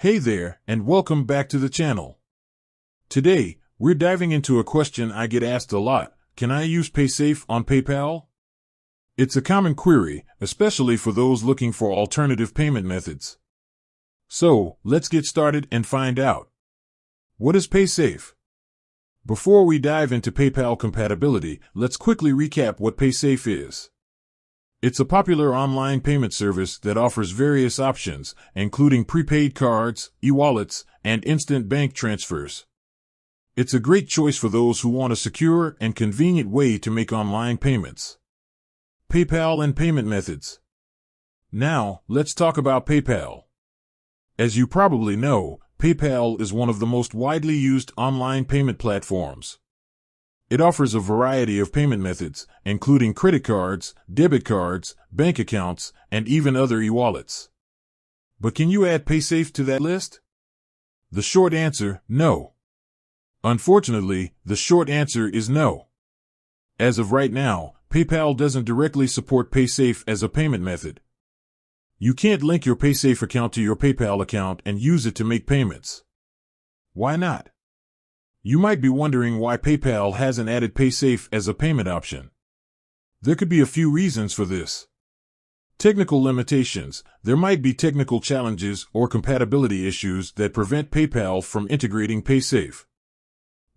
Hey there, and welcome back to the channel. Today, we're diving into a question I get asked a lot. Can I use Paysafe on PayPal? It's a common query, especially for those looking for alternative payment methods. So, let's get started and find out. What is Paysafe? Before we dive into PayPal compatibility, let's quickly recap what Paysafe is. It's a popular online payment service that offers various options, including prepaid cards, e-wallets, and instant bank transfers. It's a great choice for those who want a secure and convenient way to make online payments. PayPal and payment methods. Now, let's talk about PayPal. As you probably know, PayPal is one of the most widely used online payment platforms. It offers a variety of payment methods, including credit cards, debit cards, bank accounts, and even other e-wallets. But can you add Paysafe to that list? The short answer, no. Unfortunately, the short answer is no. As of right now, PayPal doesn't directly support Paysafe as a payment method. You can't link your Paysafe account to your PayPal account and use it to make payments. Why not? You might be wondering why PayPal hasn't added Paysafe as a payment option. There could be a few reasons for this. Technical limitations. There might be technical challenges or compatibility issues that prevent PayPal from integrating Paysafe.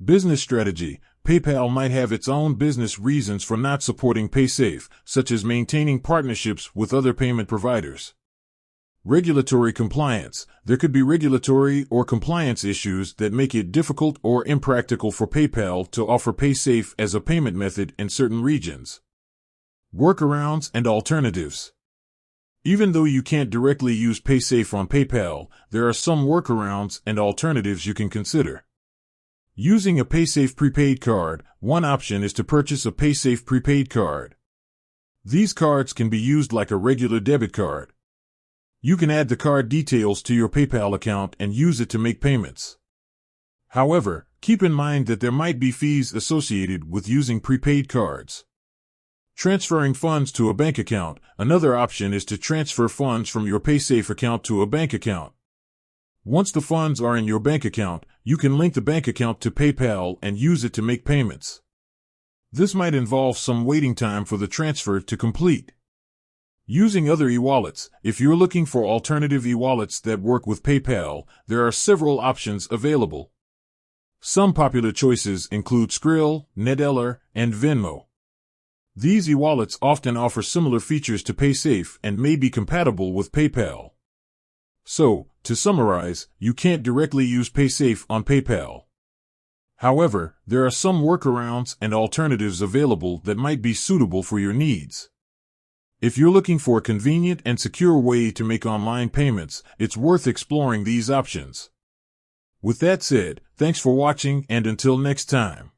Business strategy. PayPal might have its own business reasons for not supporting Paysafe, such as maintaining partnerships with other payment providers. Regulatory compliance. There could be regulatory or compliance issues that make it difficult or impractical for PayPal to offer Paysafe as a payment method in certain regions. Workarounds and alternatives. Even though you can't directly use Paysafe on PayPal, there are some workarounds and alternatives you can consider. Using a Paysafe prepaid card. One option is to purchase a Paysafe prepaid card. These cards can be used like a regular debit card. You can add the card details to your PayPal account and use it to make payments. However, keep in mind that there might be fees associated with using prepaid cards. Transferring funds to a bank account. Another option is to transfer funds from your Paysafe account to a bank account. Once the funds are in your bank account, you can link the bank account to PayPal and use it to make payments. This might involve some waiting time for the transfer to complete. Using other e-wallets. If you're looking for alternative e-wallets that work with PayPal, there are several options available. Some popular choices include Skrill, Neteller, and Venmo. These e-wallets often offer similar features to Paysafe and may be compatible with PayPal. So, to summarize, you can't directly use Paysafe on PayPal. However, there are some workarounds and alternatives available that might be suitable for your needs. If you're looking for a convenient and secure way to make online payments, it's worth exploring these options. With that said, thanks for watching, and until next time.